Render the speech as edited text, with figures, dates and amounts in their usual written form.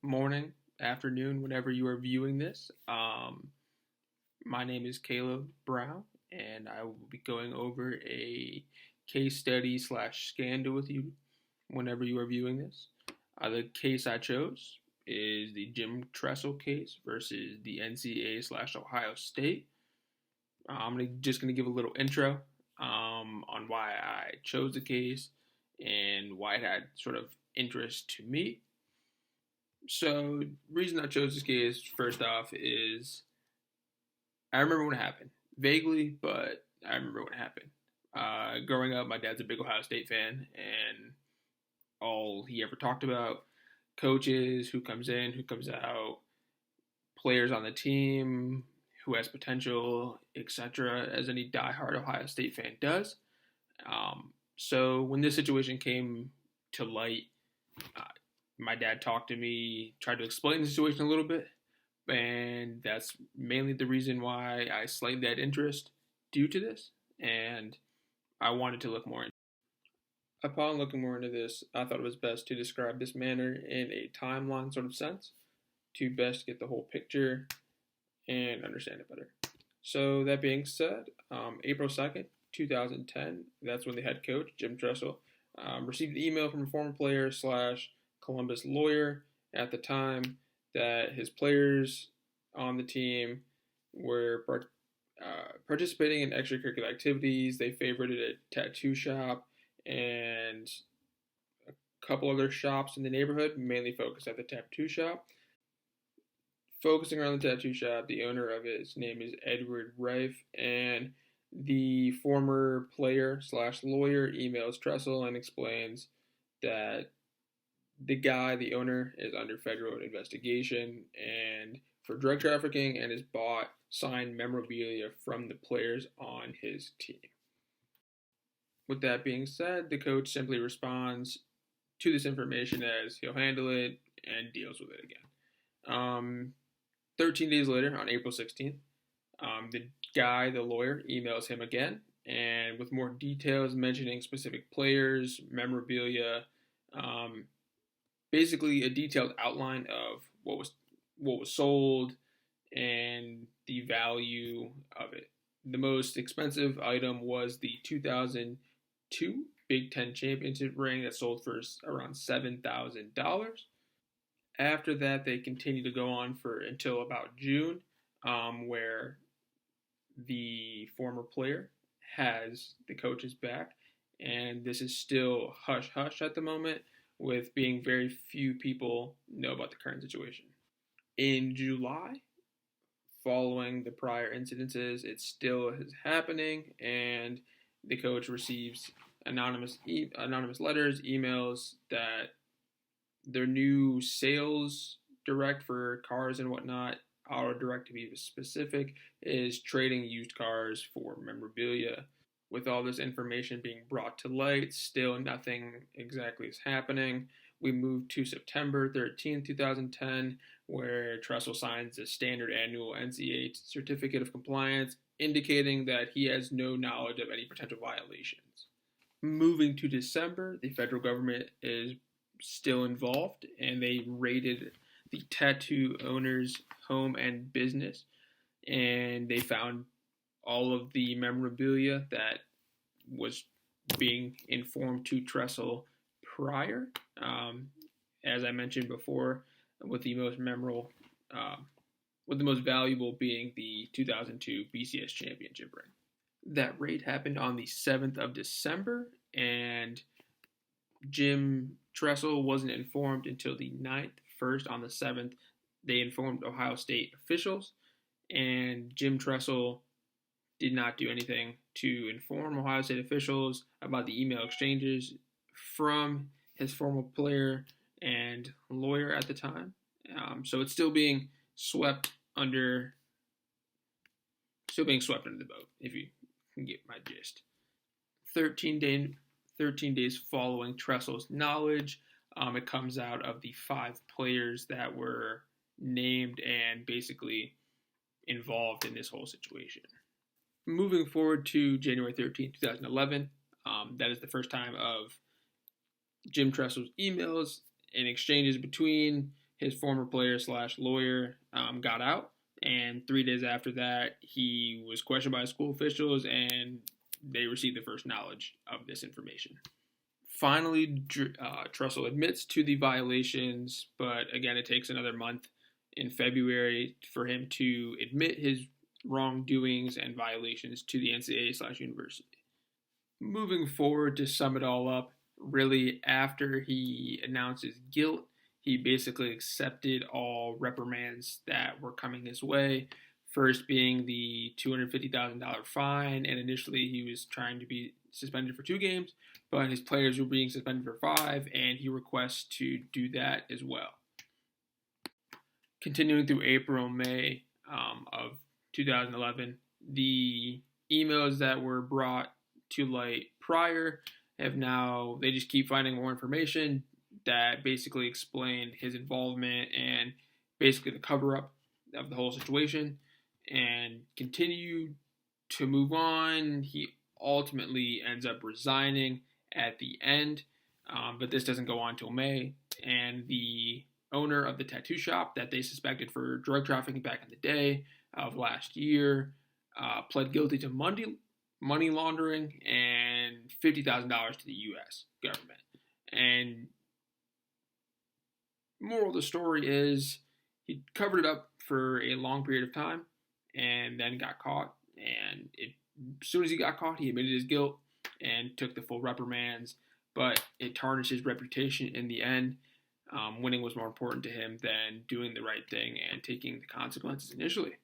morning, afternoon, whenever you are viewing this. My name is Caleb Brown, and I will be going over a case study slash scandal with you whenever you are viewing this. The case I chose is the Jim Tressel case versus the NCAA slash Ohio State. just gonna give a little intro on why I chose the case and why it had sort of interest to me. So, reason I chose this case first off is I remember when it happened vaguely, but I remember when it happened. Growing up, my dad's a big Ohio State fan, and all he ever talked about coaches, who comes in, who comes out, players on the team, who has potential, etc., as any diehard Ohio State fan does. So when this situation came to light, my dad talked to me, tried to explain the situation a little bit, and that's mainly the reason why I slightly had interest due to this, and I wanted to look more into it. Upon looking more into this, I thought it was best to describe this manner in a timeline sort of sense to best get the whole picture and understand it better. So that being said, April 2nd, 2010, that's when the head coach, Jim Tressel, received an email from a former player slash Columbus lawyer at the time that his players on the team were participating in extracurricular activities. They favorited a tattoo shop and a couple other shops in the neighborhood, mainly focused at the tattoo shop. Focusing on the tattoo shop, the owner of it, his name is Edward Reif, and the former player slash lawyer emails Tressel and explains that the owner, is under federal investigation and for drug trafficking and has bought signed memorabilia from the players on his team. With that being said, the coach simply responds to this information as he'll handle it and deals with it again. 13 days later, on April 16th, the lawyer, emails him again, and with more details mentioning specific players, memorabilia, basically a detailed outline of what was sold and the value of it. The most expensive item was the 2002 Big Ten Championship ring that sold for around $7,000. After that, they continued to go on for until about June, where the former player has the coach's back, and this is still hush-hush at the moment, with being very few people know about the current situation. In July, following the prior incidences, it still is happening, and the coach receives anonymous letters, emails that their new sales direct for cars and whatnot, Auto Direct to be specific, is trading used cars for memorabilia. With all this information being brought to light, still nothing exactly is happening. We move to September 13th, 2010, where Tressel signs a standard annual NCAA certificate of compliance, indicating that he has no knowledge of any potential violations. Moving to December, the federal government is still involved, and they raided the tattoo owner's home and business, and they found all of the memorabilia that was being informed to Tressel prior, as I mentioned before, with the most valuable being the 2002 BCS championship ring. That raid happened on the 7th of December, and Jim Tressel wasn't informed until the 9th. First, on the 7th, they informed Ohio State officials, and Jim Tressel did not do anything to inform Ohio State officials about the email exchanges from his former player and lawyer at the time. So it's still being swept under the boat, if you can get my gist. 13 days following Tressel's knowledge, it comes out of the 5 players that were named and basically involved in this whole situation. Moving forward to January 13th, 2011, that is the first time of Jim Tressel's emails and exchanges between his former player slash lawyer got out, and 3 days after that, he was questioned by school officials, and they received the first knowledge of this information. Finally, Trussell admits to the violations, but again, it takes another month in February for him to admit his wrongdoings and violations to the NCAA/university. Moving forward, to sum it all up, really after he announces guilt, he basically accepted all reprimands that were coming his way. First being the $250,000 fine, and initially he was trying to be suspended for 2 games, but his players were being suspended for 5, and he requests to do that as well. Continuing through April and May of 2011, the emails that were brought to light prior they just keep finding more information that basically explained his involvement and basically the cover-up of the whole situation, and continue to move on. He ultimately ends up resigning at the end, but this doesn't go on until May, and the owner of the tattoo shop that they suspected for drug trafficking back in the day of last year pled guilty to money laundering and $50,000 to the U.S. government. And moral of the story is he covered it up for a long period of time and then got caught. And as soon as he got caught, he admitted his guilt and took the full reprimands. But it tarnished his reputation in the end. Winning was more important to him than doing the right thing and taking the consequences initially.